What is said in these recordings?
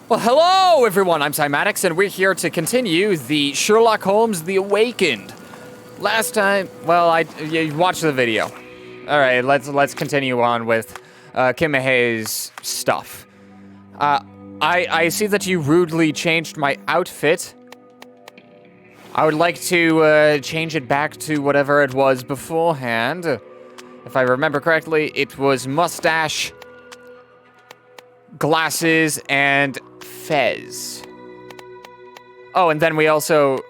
Well, hello everyone, I'm Cymadix, and we're here to continue the Sherlock Holmes The Awakened. Last time, well, you watched the video. Alright, let's continue on with Kim Mahay's stuff. I see that you rudely changed my outfit. I would like to change it back to whatever it was beforehand. If I remember correctly, it was mustache, glasses, and fez. Oh, and then we also...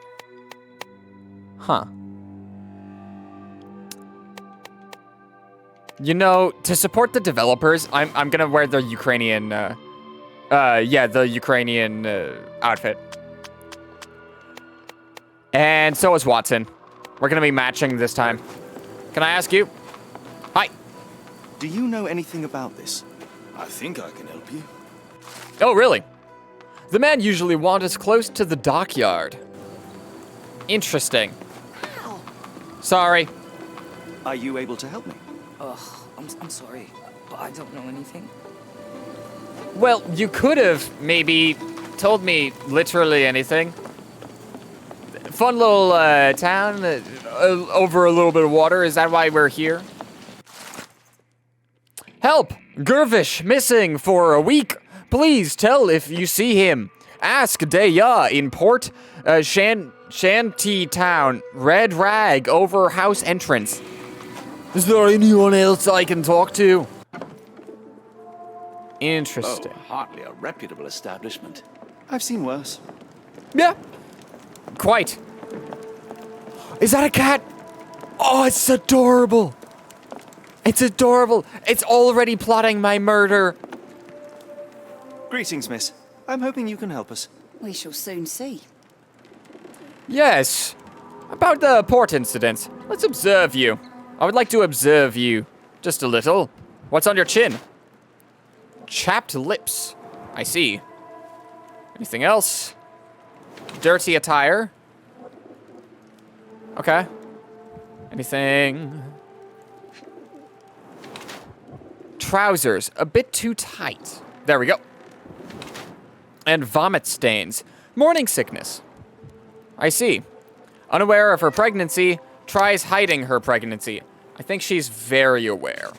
You know, to support the developers, I'm gonna wear the Ukrainian, the Ukrainian outfit. And so is Watson. We're gonna be matching this time. Can I ask you? Hi. Do you know anything about this? I think I can help you. Oh, really? The man usually wanders close to the dockyard. Interesting. Ow. Sorry. Are you able to help me? Ugh, I'm sorry, but I don't know anything. Well, you could have maybe told me literally anything. Fun little town over a little bit of water. Is that why we're here? Help! Gervish missing for a week. Please tell if you see him. Ask Deya in Port Shanty Town. Red rag over house entrance. Is there anyone else I can talk to? Interesting. Oh, hardly a reputable establishment. I've seen worse. Yeah. Quite. Is that a cat? Oh, it's adorable. It's adorable. It's already plotting my murder. Greetings, miss. I'm hoping you can help us. We shall soon see. Yes. About the port incident. Let's observe you. I would like to observe you. Just a little. What's on your chin? Chapped lips. I see. Anything else? Dirty attire. Okay. Anything? Trousers. A bit too tight. There we go. And vomit stains. Morning sickness. I see. Unaware of her pregnancy, tries hiding her pregnancy. I think she's very aware.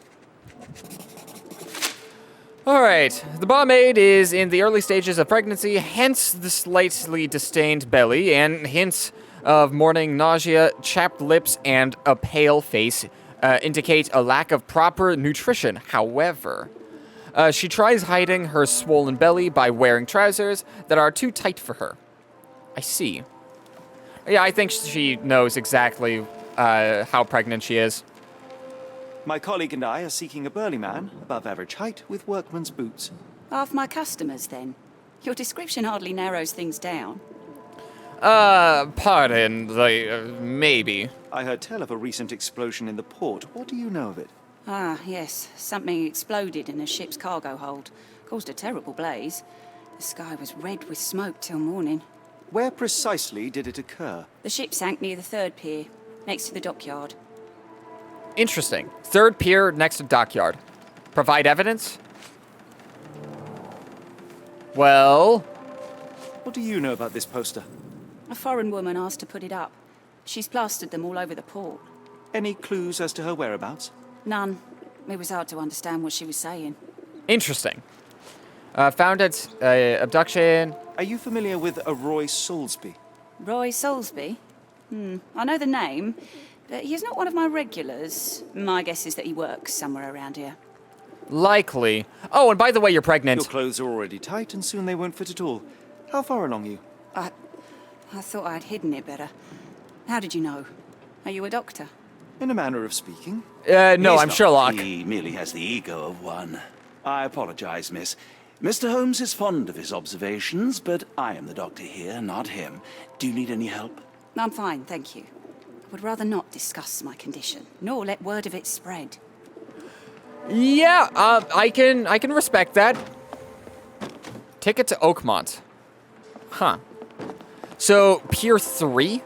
Alright, the barmaid is in the early stages of pregnancy, hence the slightly disdained belly, and hints of morning nausea, chapped lips, and a pale face indicate a lack of proper nutrition. However, she tries hiding her swollen belly by wearing trousers that are too tight for her. I see. Yeah, I think she knows exactly how pregnant she is. My colleague and I are seeking a burly man, above average height, with workman's boots. Half my customers, then. Your description hardly narrows things down. Pardon, maybe. I heard tell of a recent explosion in the port. What do you know of it? Ah, yes. Something exploded in a ship's cargo hold. Caused a terrible blaze. The sky was red with smoke till morning. Where precisely did it occur? The ship sank near the third pier, next to the dockyard. Interesting. Third pier next to dockyard. Provide evidence? Well... What do you know about this poster? A foreign woman asked to put it up. She's plastered them all over the port. Any clues as to her whereabouts? None. It was hard to understand what she was saying. Interesting. Found at abduction. Are you familiar with a Roy Soulsby? Roy Soulsby? I know the name, but he's not one of my regulars. My guess is that he works somewhere around here. Likely. Oh, and by the way, you're pregnant. Your clothes are already tight, and soon they won't fit at all. How far along are you? I thought I'd hidden it better. How did you know? Are you a doctor? In a manner of speaking. No, He's I'm not. Sherlock. He merely has the ego of one. I apologize, miss. Mr. Holmes is fond of his observations, but I am the doctor here, not him. Do you need any help? I'm fine, thank you. I would rather not discuss my condition, nor let word of it spread. Yeah, I can respect that. Ticket to Oakmont. Huh. So, Pier 3?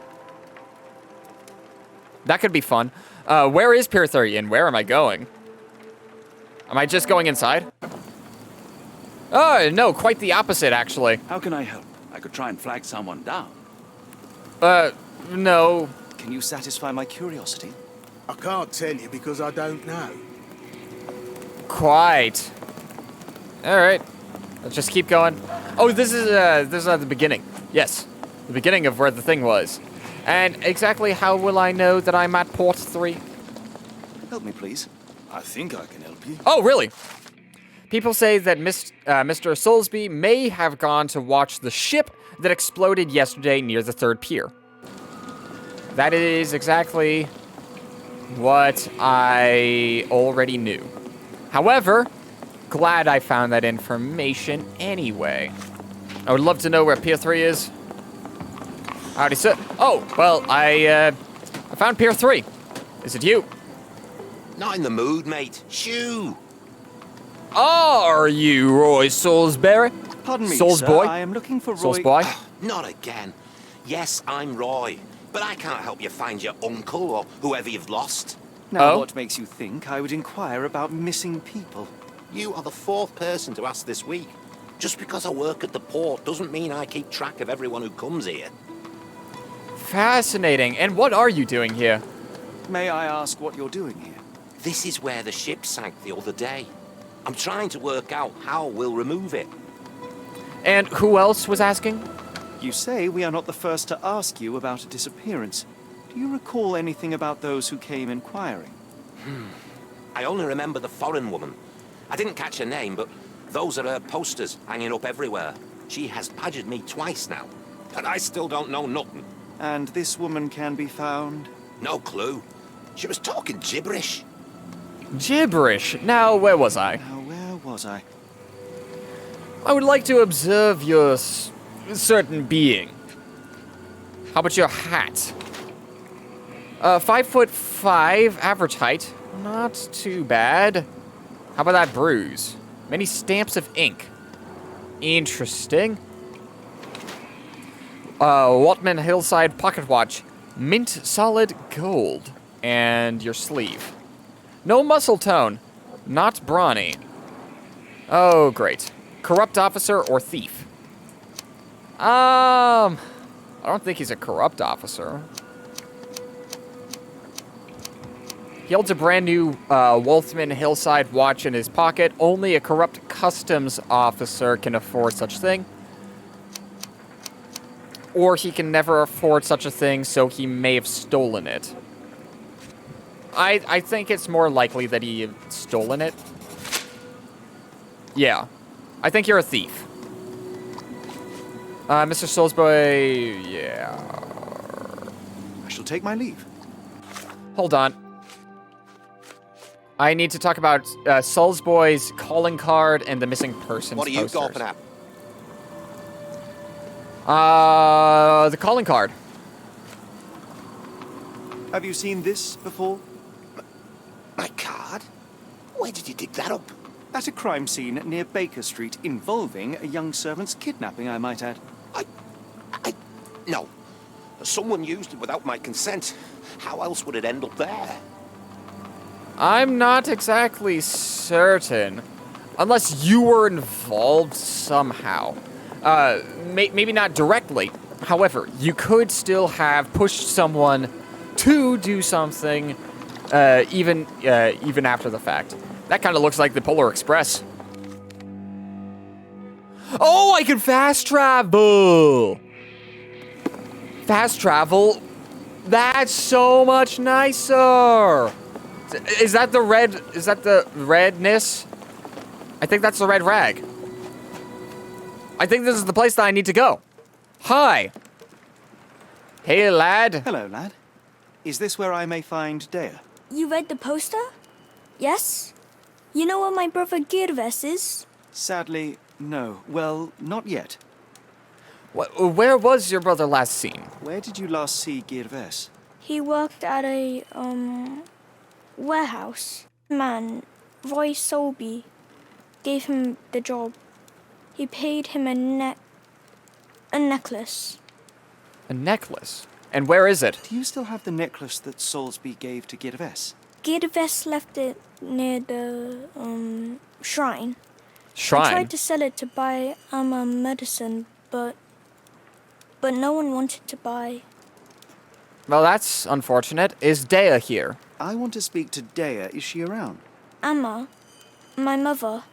That could be fun. Where is Pier 3 and where am I going? Am I just going inside? I'm fine, thank you. I would rather not discuss my condition, nor let word of it spread. Ticket to Oakmont. Huh. So, Pier 3. That could be fun. Where is Pier 3 and where am I going? Am I just going inside? Am I just going inside? Oh, no, quite the opposite, actually. How can I help? I could try and flag someone down. No. Can you satisfy my curiosity? I can't tell you because I don't know. Quite. Alright. Let's just keep going. Oh, this is at the beginning. Yes. The beginning of where the thing was. And exactly how will I know that I'm at port 3? Help me, please. I think I can help you. Oh, really? People say that Mr. Soulsby may have gone to watch the ship that exploded yesterday near the 3rd pier. That is exactly what I already knew. However, glad I found that information anyway. I would love to know where Pier 3 is. Howdy, sir. Oh, well, I found Pier 3. Is it you? Not in the mood, mate. Shoo! Are you Roy Salisbury? Pardon me, Souls sir. boy? I am looking for Roy. Souls boy? Not again. Yes, I'm Roy, but I can't help you find your uncle or whoever you've lost. Now, Oh? what makes you think I would inquire about missing people? You are the 4th person to ask this week. Just because I work at the port doesn't mean I keep track of everyone who comes here. Fascinating. And what are you doing here? May I ask what you're doing here? This is where the ship sank the other day. I'm trying to work out how we'll remove it. And who else was asking? You say we are not the first to ask you about a disappearance. Do you recall anything about those who came inquiring? I only remember the foreign woman. I didn't catch her name, but those are her posters hanging up everywhere. She has badgered me twice now, and I still don't know nothing. And this woman can be found? No clue. She was talking gibberish. Gibberish. Now, where was I? Now, where was I? I would like to observe your certain being. How about your hat? 5'5", average height. Not too bad. How about that bruise? Many stamps of ink. Interesting. Watman Hillside pocket watch. Mint solid gold. And your sleeve. No muscle tone. Not brawny. Oh, great. Corrupt officer or thief? I don't think he's a corrupt officer. He holds a brand new Wolfman Hillside watch in his pocket. Only a corrupt customs officer can afford such thing. Or he can never afford such a thing, so he may have stolen it. I think it's more likely that he had stolen it. Yeah. I think you're a thief. Mr. Soulsboy, yeah. I shall take my leave. Hold on. I need to talk about Soulsboy's calling card and the missing persons What are you posters. gulping at? The calling card. Have you seen this before? My card? Where did you dig that up? At a crime scene near Baker Street involving a young servant's kidnapping, I might add. No. Someone used it without my consent. How else would it end up there? I'm not exactly certain. Unless you were involved somehow. Maybe not directly. However, you could still have pushed someone to do something even after the fact. That kind of looks like the Polar Express. Oh, I can fast travel! Fast travel? That's so much nicer! Is that the redness? I think that's the red rag. I think this is the place that I need to go. Hi. Hey, lad. Hello, lad. Is this where I may find Dea? You read the poster? Yes? You know where my brother Girves is? Sadly, no. Well, not yet. Where was your brother last seen? Where did you last see Girves? He worked at a, warehouse. Man, Roy Solby, gave him the job. He paid him a necklace. A necklace? And where is it? Do you still have the necklace that Soulsby gave to Girves? Girves left it near the, shrine. I Shrine. tried to sell it to buy Amma medicine, but no one wanted to buy. Well, that's unfortunate. Is Dea here? I want to speak to Dea. Is she around? Amma, my mother,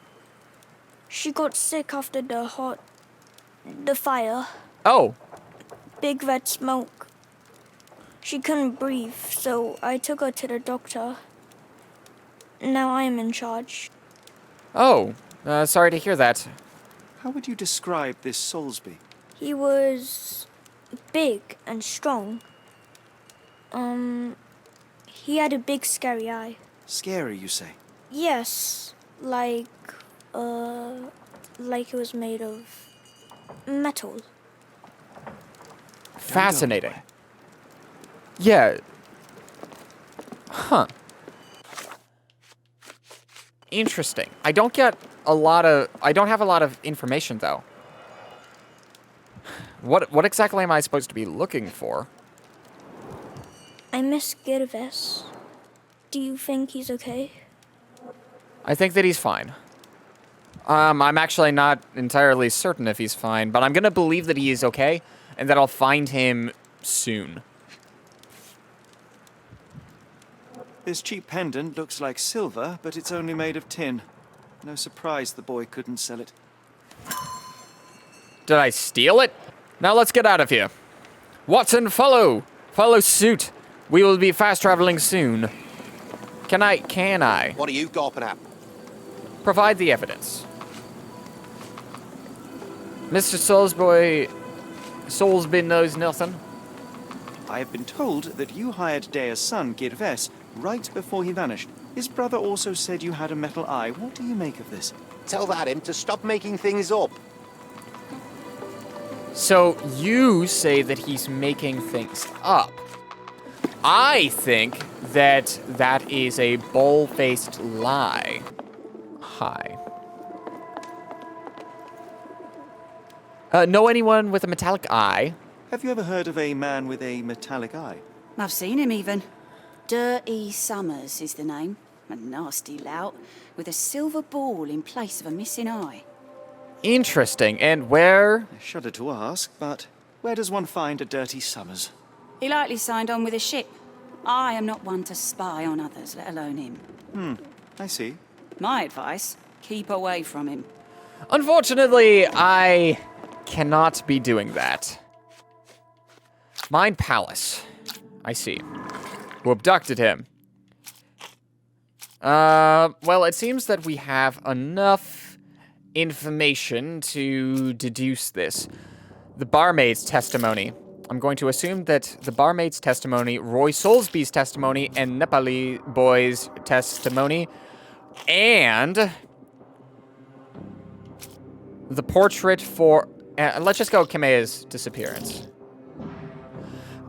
she got sick after the fire, Oh, big red smoke. She couldn't breathe, so I took her to the doctor. Now I am in charge. oh, sorry to hear that. How would you describe this Soulsby? He was big and strong. He had a big scary eye. Scary, you say? Yes, like it was made of metal. Fascinating. Yeah. Huh. Interesting. I don't have a lot of information though. What exactly am I supposed to be looking for? I miss Girves. Do you think he's okay? I think that he's fine. I'm actually not entirely certain if he's fine, but I'm gonna believe that he is okay, and that I'll find him soon. This cheap pendant looks like silver, but it's only made of tin. No surprise the boy couldn't sell it. Did I steal it? Now let's get out of here. Watson, follow! Follow suit. We will be fast traveling soon. Can I? What are you gawping at? Provide the evidence. Mr. Soulsby knows nothing. I have been told that you hired Dea's son, Girves, right before he vanished. His brother also said you had a metal eye. What do you make of this? Tell that him to stop making things up. So you say that he's making things up. I think that that is a bull-faced lie. Hi. Know anyone with a metallic eye? Have you ever heard of a man with a metallic eye? I've seen him even. Dirty Summers is the name. A nasty lout with a silver ball in place of a missing eye. Interesting. And where? I shudder to ask, but where does one find a Dirty Summers? He likely signed on with a ship. I am not one to spy on others, let alone him. I see. My advice, keep away from him. Unfortunately, I cannot be doing that. Mind Palace. I see. Who abducted him? Well, it seems that we have enough information to deduce this. The barmaid's testimony. I'm going to assume that the barmaid's testimony, Roy Soulsby's testimony, and Nepali boy's testimony, and the portrait for... let's just go Kamea's disappearance.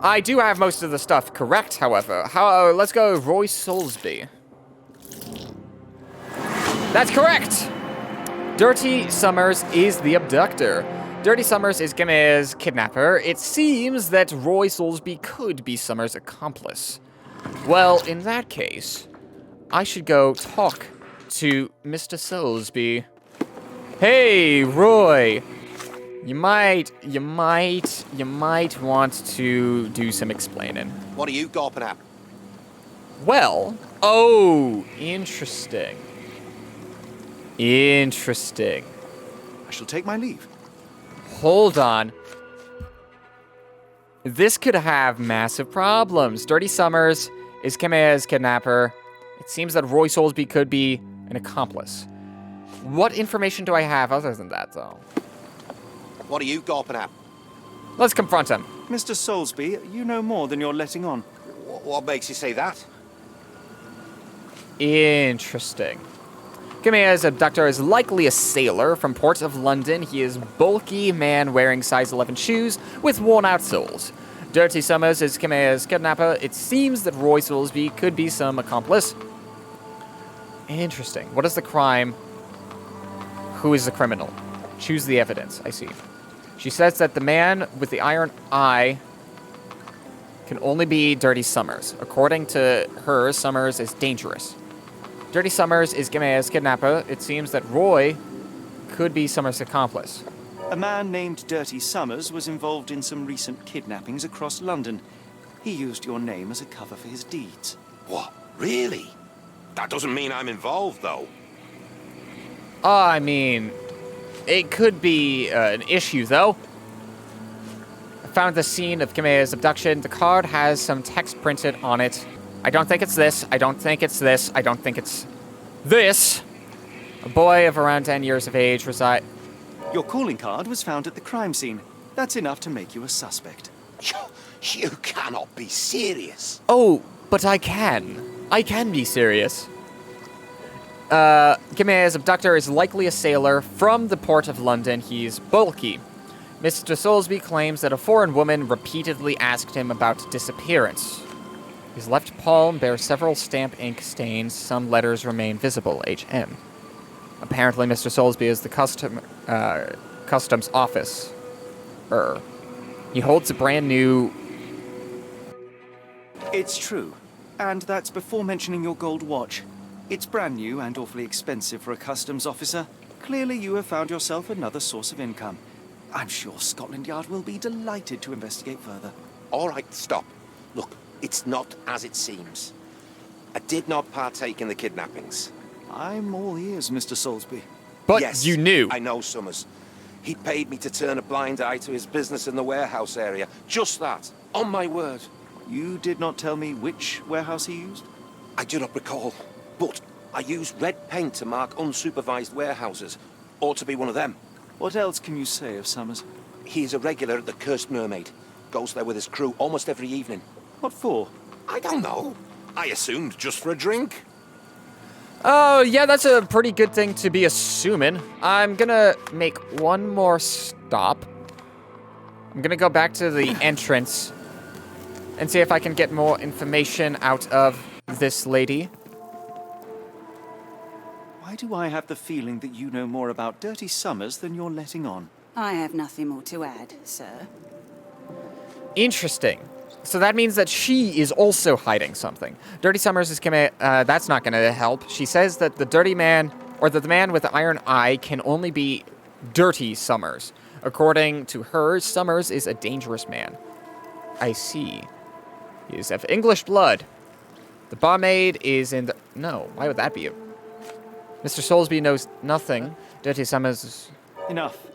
I do have most of the stuff correct, however. Let's go Roy Soulsby. That's correct! Dirty Summers is the abductor. Dirty Summers is Kamea's kidnapper. It seems that Roy Soulsby could be Summers' accomplice. Well, in that case, I should go talk to Mr. Soulsby. Hey, Roy! You might want to do some explaining. What are you gawping at? Well, oh, interesting. Interesting. I shall take my leave. Hold on. This could have massive problems. Dirty Summers is Kamea's kidnapper. It seems that Roy Soulsby could be an accomplice. What information do I have other than that, though? What are you gawping at? Let's confront him. Mr. Soulsby, you know more than you're letting on. What makes you say that? Interesting. Kamea's abductor is likely a sailor from Port of London. He is bulky man wearing size 11 shoes with worn-out soles. Dirty Summers is Kamea's kidnapper. It seems that Roy Soulsby could be some accomplice. Interesting. What is the crime? Who is the criminal? Choose the evidence. I see. She says that the man with the iron eye can only be Dirty Summers. According to her, Summers is dangerous. Dirty Summers is Kamea's kidnapper. It seems that Roy could be Summers' accomplice. A man named Dirty Summers was involved in some recent kidnappings across London. He used your name as a cover for his deeds. What? Really? That doesn't mean I'm involved, though. I mean, it could be an issue, though. I found the scene of Kimea's abduction. The card has some text printed on it. I don't think it's this. I don't think it's this. I don't think it's this. A boy of around 10 years of age Your calling card was found at the crime scene. That's enough to make you a suspect. You cannot be serious. Oh, but I can. I can be serious. Kimea's abductor is likely a sailor from the port of London. He's bulky. Mr. Soulsby claims that a foreign woman repeatedly asked him about disappearance. His left palm bears several stamp ink stains. Some letters remain visible, HM. Apparently, Mr. Soulsby is the customs office. He holds a brand new... It's true. And that's before mentioning your gold watch. It's brand new and awfully expensive for a customs officer. Clearly you have found yourself another source of income. I'm sure Scotland Yard will be delighted to investigate further. All right, stop. Look, it's not as it seems. I did not partake in the kidnappings. I'm all ears, Mr. Soulsby. But yes, you knew. I know Summers. He paid me to turn a blind eye to his business in the warehouse area. Just that. On my word. You did not tell me which warehouse he used? I do not recall. But I used red paint to mark unsupervised warehouses. Ought to be one of them. What else can you say of Summers? He is a regular at the Cursed Mermaid. Goes there with his crew almost every evening. What for? I don't know. I assumed just for a drink. Oh, yeah, that's a pretty good thing to be assuming. I'm gonna make one more stop. I'm gonna go back to the entrance and see if I can get more information out of this lady. Why do I have the feeling that you know more about Dirty Summers than you're letting on? I have nothing more to add, sir. Interesting. So that means that she is also hiding something. Dirty Summers is gonna, that's not gonna help. She says that the dirty man, or that the man with the iron eye can only be Dirty Summers. According to her, Summers is a dangerous man. I see. He is of English blood. The barmaid is in the... No, why would that be? Mr. Soulsby knows nothing. Dirty Summers is... Enough.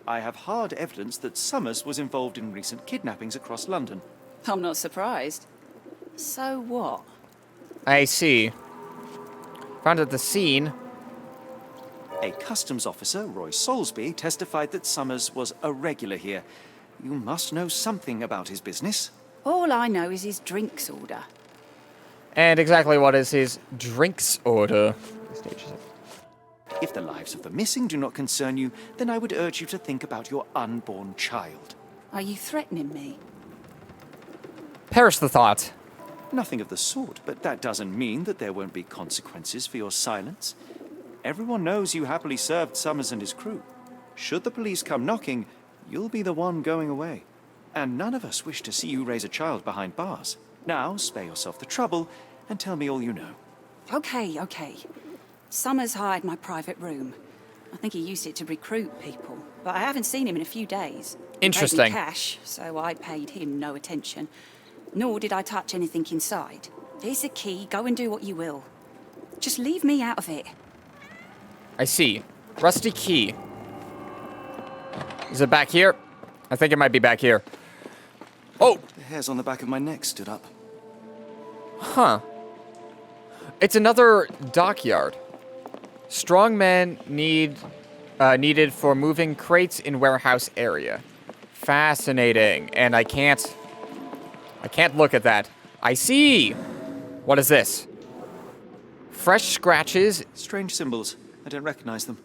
I have hard evidence that Summers was involved in recent kidnappings across London. I'm not surprised. So what? I see. Found at the scene. A customs officer, Roy Soulsby, testified that Summers was a regular here. You must know something about his business. All I know is his drinks order. And exactly what is his drinks order? If the lives of the missing do not concern you, then I would urge you to think about your unborn child. Are you threatening me? Perish the thought. Nothing of the sort, but that doesn't mean that there won't be consequences for your silence. Everyone knows you happily served Summers and his crew. Should the police come knocking, you'll be the one going away. And none of us wish to see you raise a child behind bars. Now, spare yourself the trouble and tell me all you know. Okay. Summers hired my private room. I think he used it to recruit people, but I haven't seen him in a few days. He Interesting. paid me cash, so I paid him no attention. Nor did I touch anything inside. Here's the key. Go and do what you will. Just leave me out of it. I see. Rusty key. Is it back here? I think it might be back here. Oh! The hairs on the back of my neck stood up. Huh. It's another dockyard. Strong men needed for moving crates in warehouse area. Fascinating. And I can't look at that. I see! What is this? Fresh scratches. Strange symbols. I don't recognize them.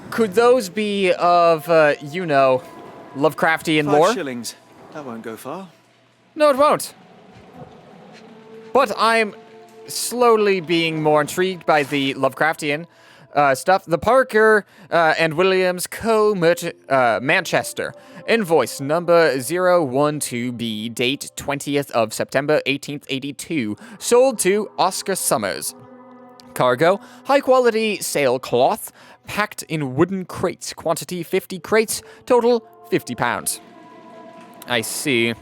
Could those be of, Lovecraftian 5 lore? shillings. That won't go far. No, it won't. But I'm slowly being more intrigued by the Lovecraftian stuff. The Parker and Williams Manchester. Invoice number 012B, date 20th of September 1882. Sold to Oscar Summers. Cargo, high-quality sailcloth, packed in wooden crates. Quantity 50 crates, total 50 pounds. I see.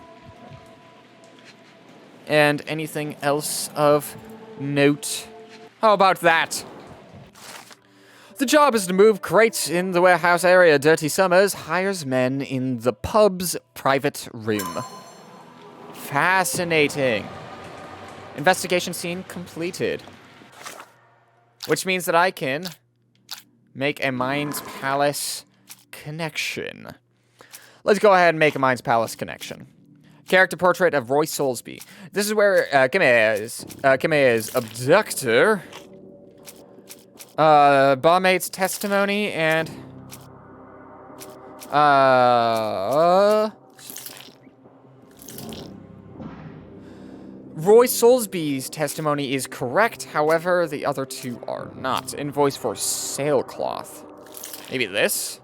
And anything else of note? How about that? The job is to move crates in the warehouse area. Dirty Summers hires men in the pub's private room. Fascinating. Investigation scene completed. Which means that I can make a Mind's Palace connection. Let's go ahead and make a Mind's Palace connection. Character portrait of Roy Soulsby. This is where Kime's abductor, barmaid's testimony, and Roy Soulsby's testimony is correct, however, the other two are not. Invoice for sailcloth. Maybe this?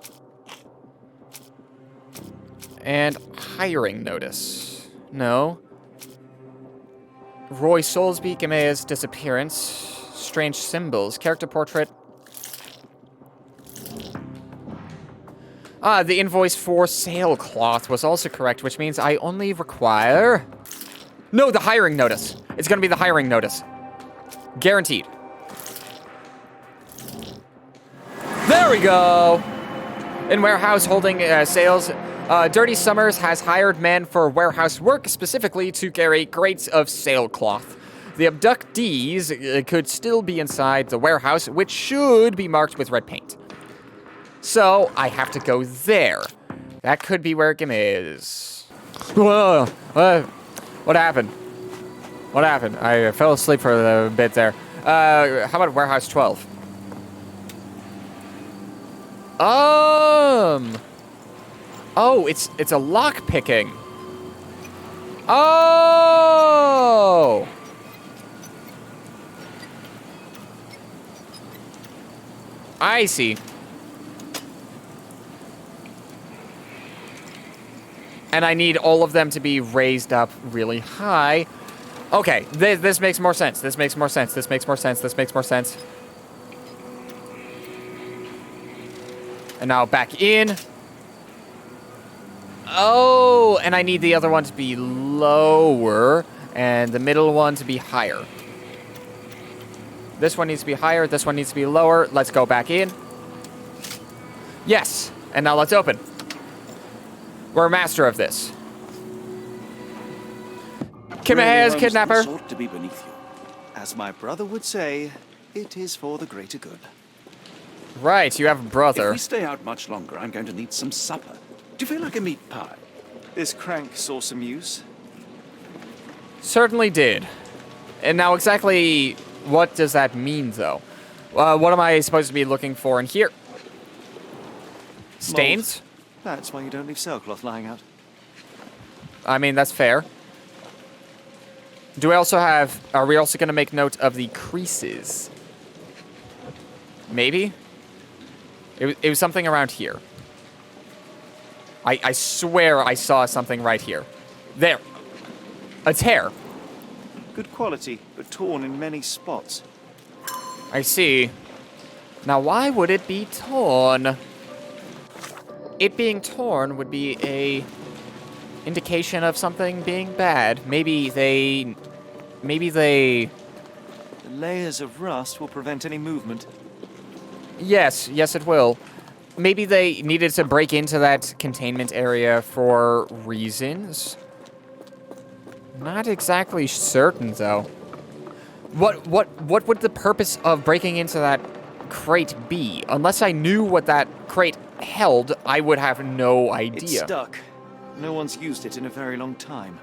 And hiring notice. No. Roy Soulsby, Kime's disappearance. Strange symbols. Character portrait. Ah, the invoice for sailcloth was also correct, which means I only require... No, the hiring notice. It's gonna be the hiring notice. Guaranteed. There we go! In warehouse holding sales... Dirty Summers has hired men for warehouse work, specifically to carry crates of sailcloth. The abductees could still be inside the warehouse, which should be marked with red paint. So, I have to go there. That could be where Kim is. Whoa! What happened? What happened? I fell asleep for a bit there. How about warehouse 12? Oh, it's a lock picking. Oh! I see. And I need all of them to be raised up really high. Okay, this makes more sense. This makes more sense. This makes more sense. This makes more sense. And now back in. Oh, and I need the other one to be lower, and the middle one to be higher. This one needs to be higher, this one needs to be lower. Let's go back in. Yes, and now let's open. We're a master of this. Kime's kidnapper. Ought to be beneath you. As my brother would say, it is for the greater good. Right, you have a brother. If we stay out much longer, I'm going to need some supper. Do you feel like a meat pie? This crank saw some use. Certainly did. And now exactly what does that mean, though? What am I supposed to be looking for in here? Stains? Mold. That's why you don't leave sailcloth lying out. I mean, that's fair. Do we also have... Are we also going to make note of the creases? Maybe? It was something around here. I swear I saw something right here. There. A tear. Good quality, but torn in many spots. I see. Now, why would it be torn? It being torn would be a indication of something being bad. Maybe they... The layers of rust will prevent any movement. Yes, it will. Maybe they needed to break into that containment area for reasons. Not exactly certain, though. What would the purpose of breaking into that crate be? Unless I knew what that crate held, I would have no idea. It's stuck. No one's used it in a very long time.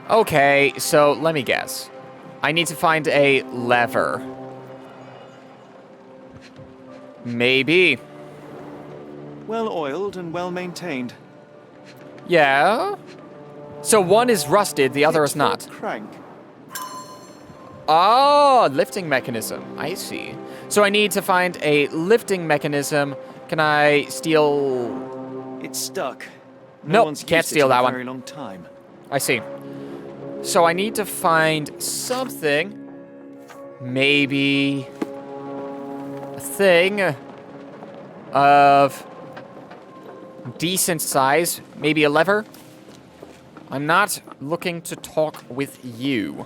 Okay, so let me guess. I need to find a lever. Maybe. Well oiled and well maintained. Yeah? So one is rusted, the other is not. Crank. Oh, lifting mechanism. I see. So I need to find a lifting mechanism. Can I steal... It's stuck. Nope, one's can't used steal it in that a one. very long time. I see. So I need to find something. Maybe... a thing. of decent size. Maybe a lever. I'm not looking to talk with you.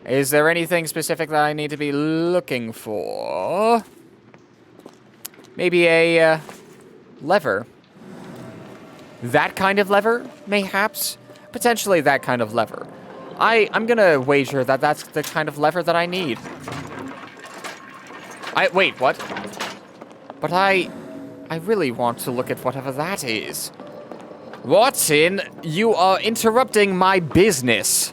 Is there anything specific that I need to be looking for? Maybe a lever. That kind of lever, mayhaps? Potentially that kind of lever. I'm gonna wager that that's the kind of lever that I need. Wait, what? But I really want to look at whatever that is. Watson, you are interrupting my business.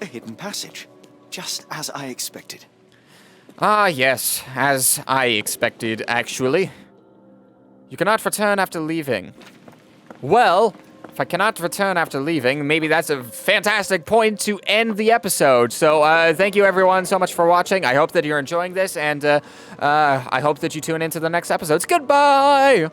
A hidden passage, just as I expected. Ah, yes, as I expected, actually. You cannot return after leaving. Well, if I cannot return after leaving, maybe that's a fantastic point to end the episode. So, thank you everyone so much for watching. I hope that you're enjoying this, and I hope that you tune into the next episodes. Goodbye!